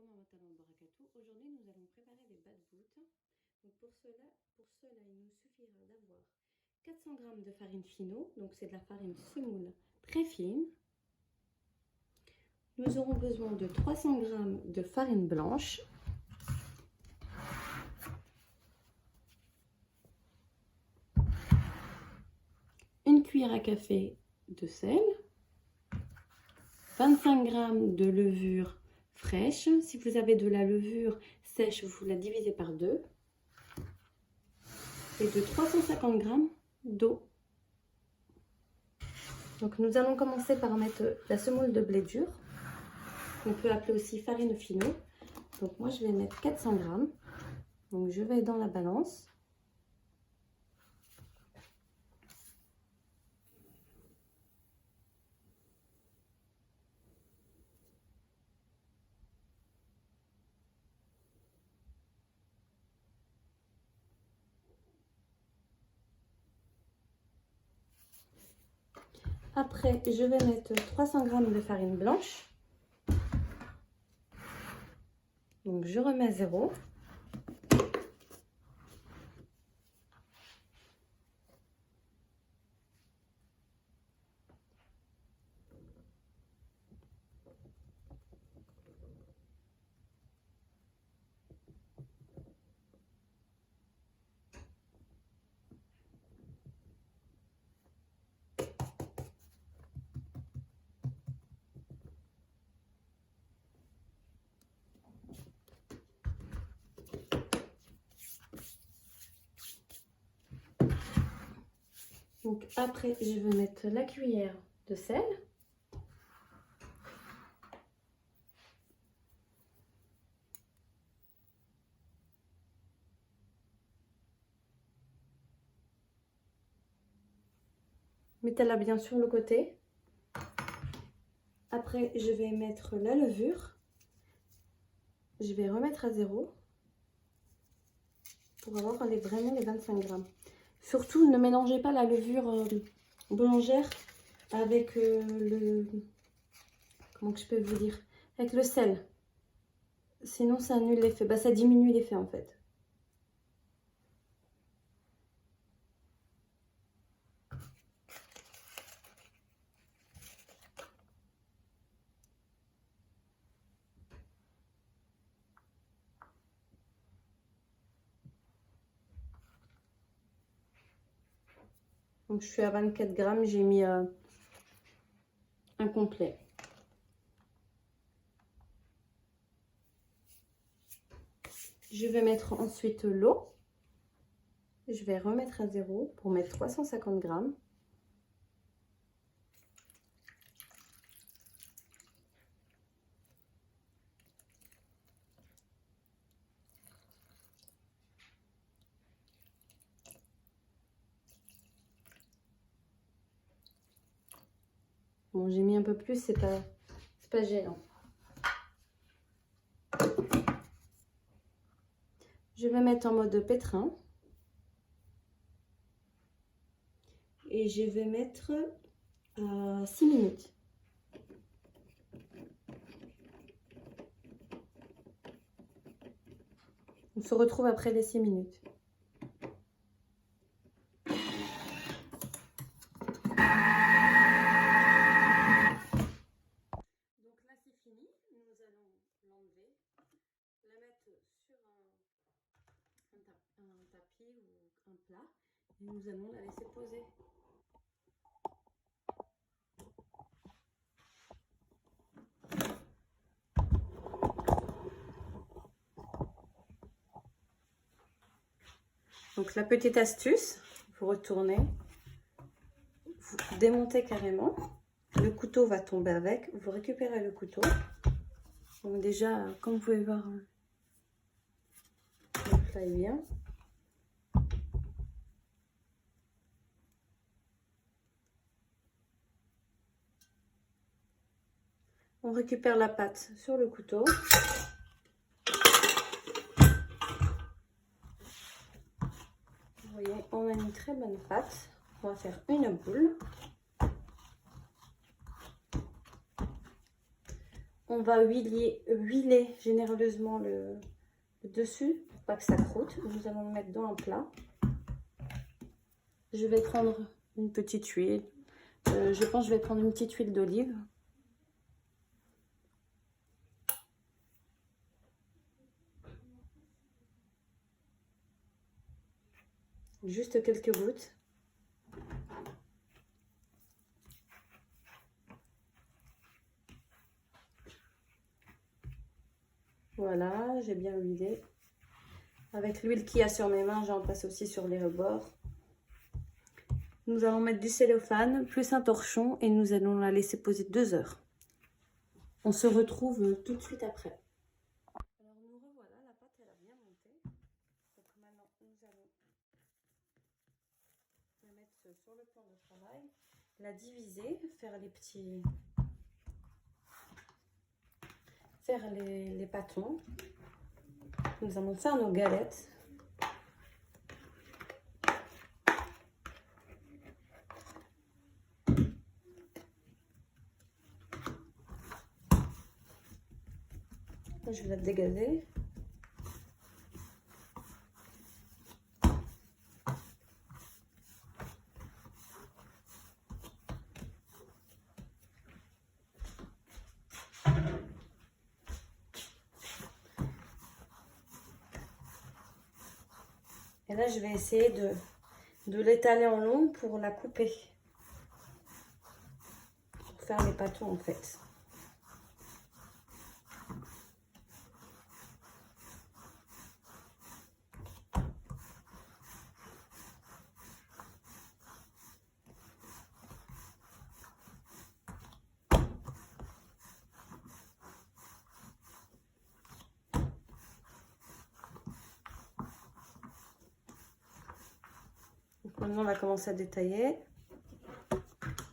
dans votre talon de Barakatou. Aujourd'hui, nous allons préparer des bad boots. Donc pour cela, il nous suffira d'avoir 400 g de farine fino. Donc c'est de la farine semoule très fine. Nous aurons besoin de 300 g de farine blanche. Une cuillère à café de sel. 25 g de levure fraîche. Si vous avez de la levure sèche, vous la divisez par 2. Et de 350 g d'eau. Donc nous allons commencer par mettre la semoule de blé dur. On peut appeler aussi farine fino. Donc moi je vais mettre 400 g. Donc je vais dans la balance. Après, je vais mettre 300 g de farine blanche. Donc, je remets à 0. Donc après, je vais mettre la cuillère de sel. Mettez-la bien sur le côté. Après, je vais mettre la levure. Je vais remettre à 0 pour avoir vraiment les 25 g. Surtout, ne mélangez pas la levure boulangère avec comment que je peux vous dire, avec le sel. Sinon, ça annule l'effet. Bah, ça diminue l'effet en fait. Donc, je suis à 24 g. J'ai mis un complet. Je vais mettre ensuite l'eau. Je vais remettre à 0 pour mettre 350 g. Bon, j'ai mis un peu plus, c'est pas gênant. Je vais mettre en mode pétrin. Et je vais mettre 6 minutes. On se retrouve après les 6 minutes. Donc là c'est fini. Nous allons l'enlever, la mettre sur un tapis ou un plat. Et nous allons la laisser poser. Donc la petite astuce, vous retournez, vous démontez carrément, le couteau va tomber avec, vous récupérez le couteau. Donc déjà, comme vous pouvez voir, le plat est bien. On récupère la pâte sur le couteau. Vous voyez, on a une très bonne pâte. On va faire une boule. On va huiler généreusement le dessus pour pas que ça croûte. Nous allons le mettre dans un plat. Je vais prendre une petite huile. Je pense que je vais prendre une petite huile d'olive. Juste quelques gouttes. Voilà, j'ai bien huilé. Avec l'huile qu'il y a sur mes mains, j'en passe aussi sur les rebords. Nous allons mettre du cellophane plus un torchon et nous allons la laisser poser 2 heures. On se retrouve tout de suite après. Alors nous revoilà, la pâte elle a bien monté. Donc maintenant nous allons la mettre sur le plan de travail, la diviser, faire les pâtons. Nous allons faire nos galettes. Je vais la dégazer. Et là, je vais essayer de l'étaler en long pour la couper. Pour faire les pâtons en fait. Donc maintenant, on va commencer à détailler.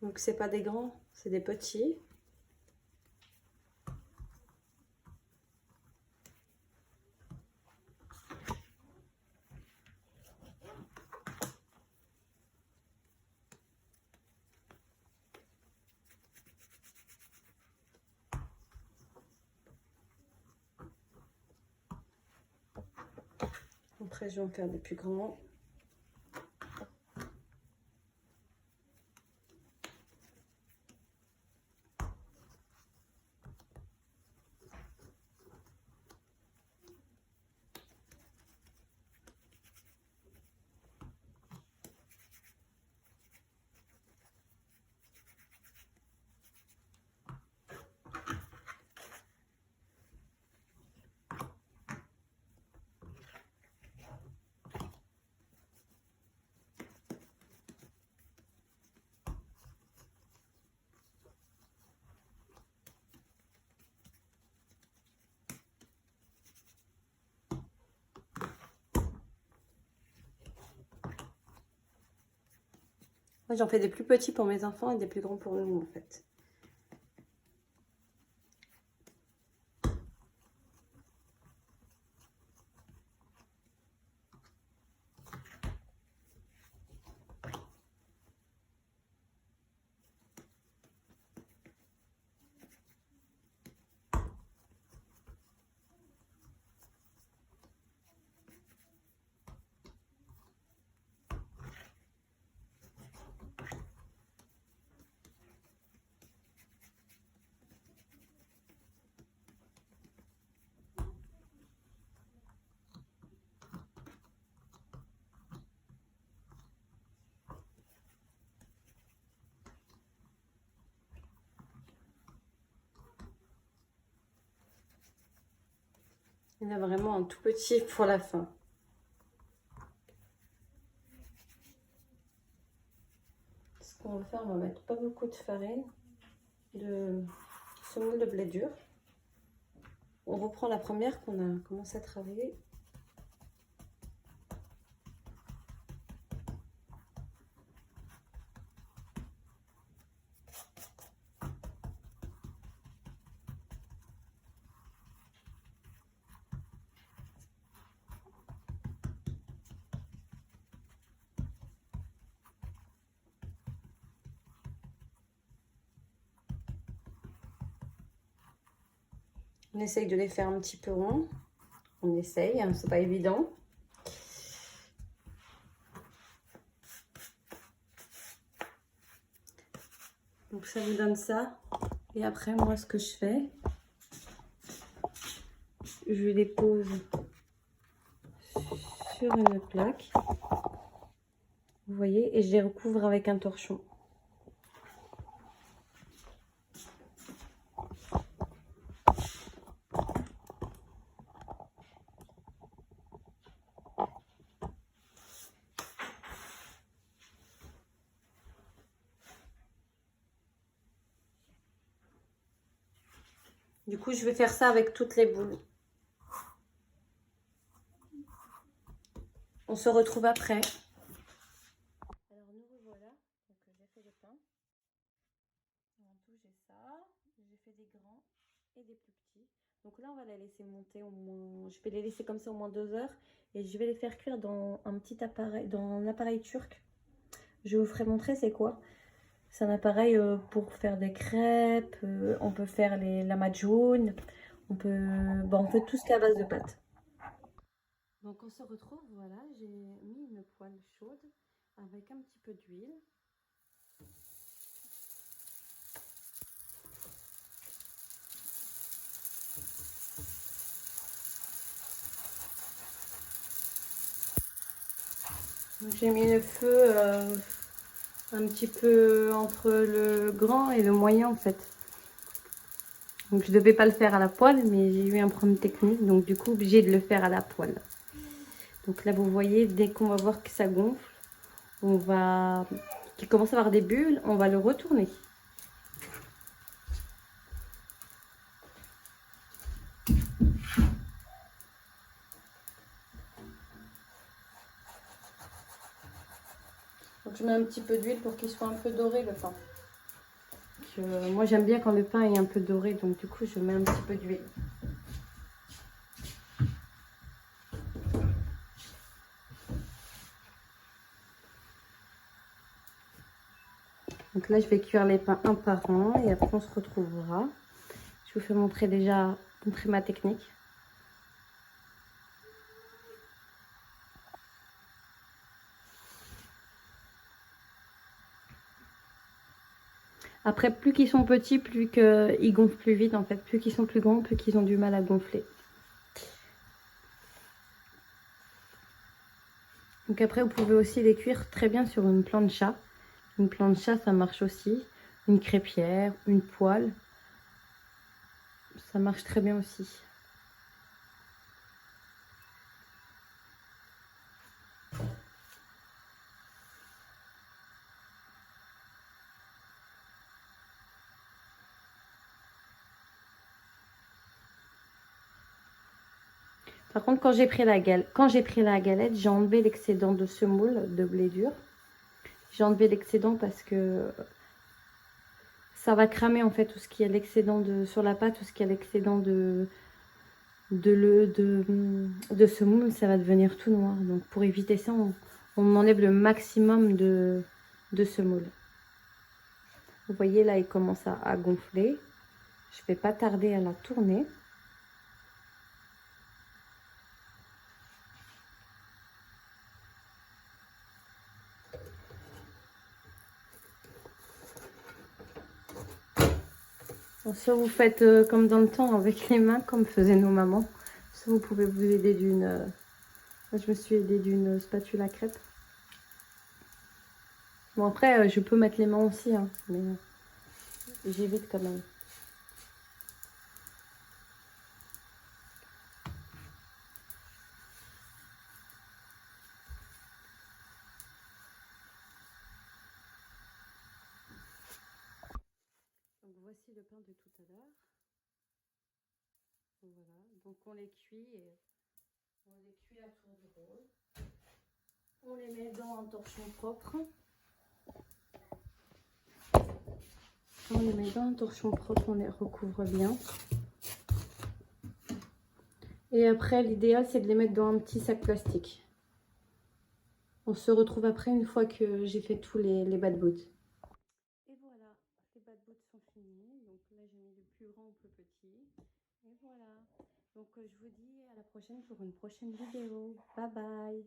Donc, c'est pas des grands, c'est des petits. Après, je vais en faire des plus grands. Moi, j'en fais des plus petits pour mes enfants et des plus grands pour nous, en fait. Il y en a vraiment un tout petit pour la fin. Ce qu'on va faire, on va mettre pas beaucoup de farine, de semoule de blé dur. On reprend la première qu'on a commencé à travailler. On essaye de les faire un petit peu ronds. On essaye, hein, c'est pas évident. Donc ça vous donne ça. Et après, moi, ce que je fais, je les pose sur une plaque. Vous voyez, et je les recouvre avec un torchon. Du coup, je vais faire ça avec toutes les boules. On se retrouve après. Alors, nous revoilà. Donc, j'ai fait les pains. En tout, j'ai ça. J'ai fait des grands et des plus petits. Donc là, on va les laisser monter au moins... Je vais les laisser comme ça au moins 2 heures. Et je vais les faire cuire dans un petit appareil, dans un appareil turc. Je vous ferai montrer c'est quoi. C'est un appareil pour faire des crêpes. On peut faire les lahmacun. On peut... Bon, on fait tout ce qui est à base de pâtes. Donc on se retrouve, voilà, j'ai mis une poêle chaude avec un petit peu d'huile. J'ai mis le feu un petit peu entre le grand et le moyen en fait. Donc je devais pas le faire à la poêle, mais j'ai eu un problème technique, donc du coup obligé de le faire à la poêle. Donc là vous voyez, dès qu'on va voir que ça gonfle, on va, qu'il commence à avoir des bulles, on va le retourner. Donc je mets un petit peu d'huile pour qu'il soit un peu doré le pain. Moi j'aime bien quand le pain est un peu doré, donc du coup je mets un petit peu d'huile. Donc là je vais cuire les pains un par un et après on se retrouvera. Je vous fais montrer ma technique. Après, plus qu'ils sont petits, plus qu'ils gonflent plus vite en fait. Plus qu'ils sont plus grands, plus qu'ils ont du mal à gonfler. Donc après, vous pouvez aussi les cuire très bien sur une plancha. Une plancha, ça marche aussi. Une crêpière, une poêle. Ça marche très bien aussi. Par contre, quand j'ai pris la galette, j'ai enlevé l'excédent de semoule de blé dur. J'ai enlevé l'excédent parce que ça va cramer en fait tout ce qui est l'excédent sur la pâte, tout ce qui est l'excédent de semoule, ça va devenir tout noir. Donc pour éviter ça, on enlève le maximum de semoule. Vous voyez là, il commence à gonfler. Je ne vais pas tarder à la tourner. Soit vous faites comme dans le temps avec les mains, comme faisaient nos mamans. Soit vous pouvez vous aider d'une... je me suis aidée d'une spatule à crêpes. Bon après, je peux mettre les mains aussi, hein, mais j'évite quand même. Donc voici le pain de tout à l'heure. Voilà, donc on les cuit à tour de rôle. On les met dans un torchon propre. On les met dans un torchon propre, on les recouvre bien. Et après, l'idéal, c'est de les mettre dans un petit sac plastique. On se retrouve après une fois que j'ai fait tous les bad boots. Et voilà, les bad boots sont finis. Donc là, j'ai mis le plus grand au plus petit. Et voilà. Donc je vous dis à la prochaine pour une prochaine vidéo. Bye bye.